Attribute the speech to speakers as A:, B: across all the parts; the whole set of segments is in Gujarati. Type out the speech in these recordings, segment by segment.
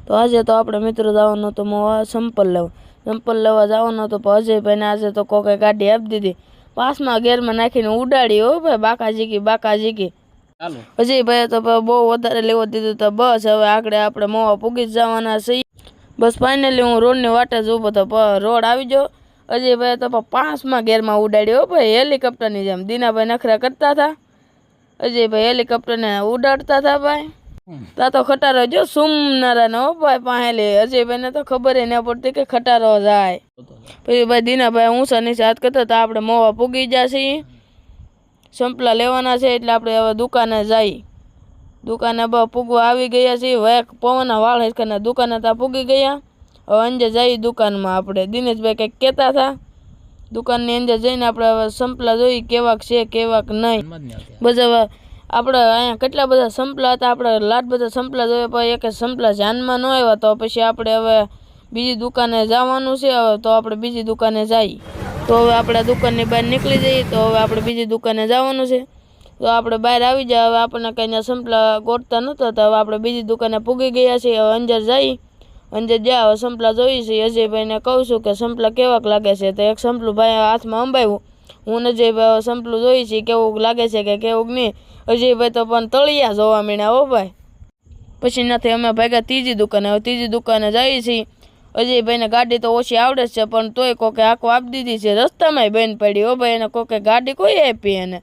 A: તો આજે તો આપણે મિત્રો જવાનું તો સંપલ લેવા જવાનું તો અજયભાઈને આજે તો કોકે ગાડી આપી દીધી 5મા ગેરમાં નાખીને ઉડાડી હો ભાઈ બાકા ઝીકી અજયભાઈ તો બહુ વધારે લેવો દીધું તો બસ હવે આગળ આપણે મોવા પૂગી જવાના છીએ બસ ફાઇનલી હું રોડની વાટે જ ઊભો તો રોડ આવી ગયો અજયભાઈ તો 5મા ગેરમાં ઉડાડ્યો હો ભાઈ હેલિકોપ્ટરની જેમ દીનાભાઈ નખરા કરતા હતા અજયભાઈ હેલિકોપ્ટરને ઉડાડતા હતા ભાઈ તા તો ખટારો જો સુમનારા નો ભાઈ પાહેલી અજયભાઈને તો ખબર ન પડતી કે ખટારો જાય પછી ભાઈ દીનાભાઈ ઊંચા નીચે હાથ કરતા હતા આપણે મોવા પૂગી જશે સંપલા લેવાના છે એટલે આપણે હવે દુકાને જઈ દુકાને પૂગવા આવી ગયા છીએ વેક પવનના વાળ હેસકાના દુકાને ત્યાં પૂગી ગયા હવે અંજે જઈ દુકાનમાં આપણે દિનેશભાઈ કંઈક કહેતા હતા દુકાનની અંદર જઈને આપણે હવે સંપલા જોઈ કેવાક છે કેવાક નહીં બસ હવે આપણે અહીંયા કેટલા બધા સંપલા હતા આપણે લાટ બધા સંપલા જોયા પણ એક સંપલા જાનમાં ન આવ્યા તો પછી આપણે હવે બીજી દુકાને જવાનું છે હવે તો આપણે બીજી દુકાને જઈએ તો હવે આપણે દુકાનની બહાર નીકળી જઈએ તો હવે આપણે બીજી દુકાને જવાનું છે તો આપણે બહાર આવી જાય હવે આપણને કંઈ સંપલા ગોતતા નહોતા તો હવે આપણે બીજી દુકાને પૂગી ગયા છીએ હવે અંજર જઈ અંજર જ્યાં હવે સંપલા જોઈ છે અજયભાઈને કહું છું કે સંપલા કેવાક લાગે છે તો એક સંપલું ભાઈ હાથમાં અંબાવ્યું હું અજયભાઈ સંપલું જોઈ છે કેવું લાગે છે કે કેવું નહીં અજયભાઈ તો પણ તળિયા જોવા મળ્યા હો ભાઈ પછી નથી અમે ભાગ્યા ત્રીજી દુકાને હવે ત્રીજી દુકાને જઈએ છીએ અજયભાઈને ગાડી તો ઓછી આવડે છે પણ તોય કોકે આખો આપી દીધી છે રસ્તામાં બેન પડી હો ભાઈ એને કોકે ગાડી કોઈ આપી એને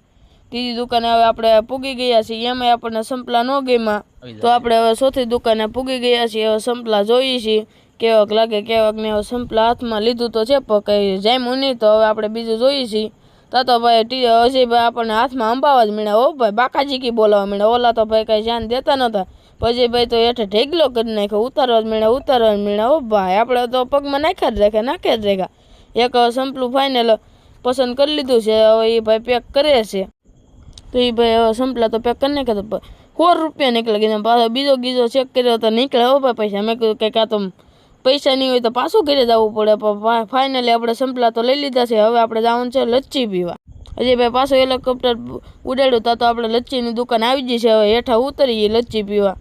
A: ત્રીજી દુકાને હવે આપણે પૂગી ગયા છીએ એમાં આપણને સંપલા ન ગઈમાં તો આપણે હવે ચોથી દુકાને પૂગી ગયા છીએ હવે સંપલા જોઈએ છીએ કેવાક લાગે કેવાક ને હવે સંપલા હાથમાં લીધું તો છે પણ કંઈ જામ્યું નહીં તો હવે આપણે બીજું જોઈએ છીએ તો ભાઈ અજયભાઈ આપણને હાથમાં અંબાવા જ મળ્યા હો ભાઈ બાકા ઝીકી બોલાવા મળ્યા ઓલા તો ભાઈ કંઈ ધ્યાન દેતા નહોતા અજયભાઈ તો હેઠે ઢેગલો કરી નાખ્યો ઉતારવા જ મળ્યા હો ભાઈ આપણે તો પગમાં નાખ્યા જ રાખ્યા એક સંપલું ફાઇનલ પસંદ કરી લીધું છે હવે એ ભાઈ પેક કરે છે તો એ ભાઈ હવે સંપલા તો પેક કરી નાખ્યા તો 100 રૂપિયા નીકળી ગયા પાછો બીજો ગીજો ચેક કર્યો તો નીકળે હો ભાઈ પૈસા મેં કીધું કંઈક આ તો પૈસા નહીં હોય તો પાછું ઘરે જવું પડે પણ ફાઇનલી આપણે સંપલા તો લઈ લીધા છે હવે આપણે જવાનું છે લચ્છી પીવા અજયભાઈ પાછું હેલિકોપ્ટર ઉડાડ્યું તો આપણે લચ્છીની દુકાન આવી ગઈ છે હવે હેઠા ઉતરીએ લચ્છી પીવા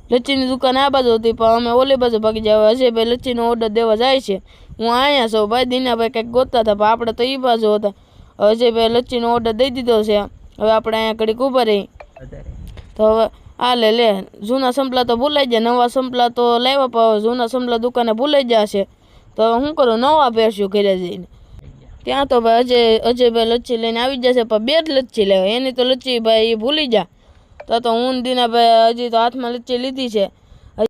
A: લચ્છીની દુકાન આ બાજુ હતી પણ અમે ઓલી બાજુ ભાગી જાય અજયભાઈ લચ્છીનો ઓર્ડર દેવા જાય છે હું અહીંયા છું ભાઈ દીનાભાઈ કંઈક ગોતતા હતા પણ આપણે તો એ બાજુ હતા અજયભાઈ લચ્છીનો ઓર્ડર દઈ દીધો છે હવે આપણે અહીંયા ઘડીક ઊભા રહી તો હવે આ લે જૂના સંપલા તો ભૂલાઈ જાય નવા સંપલા તો લાવ્યા પણ જૂના સંપલા દુકાને ભૂલાઈ જશે તો હવે શું કરું નવા પહેરશું ઘરે જઈને ત્યાં તો ભાઈ અજયભાઈ લચ્છી લઈને આવી જશે પણ 2 જ લચ્છી લેવા એની તો લચ્છી ભાઈ એ ભૂલી જા તો હું દીનાભાઈ હજી તો હાથમાં લચ્છી લીધી છે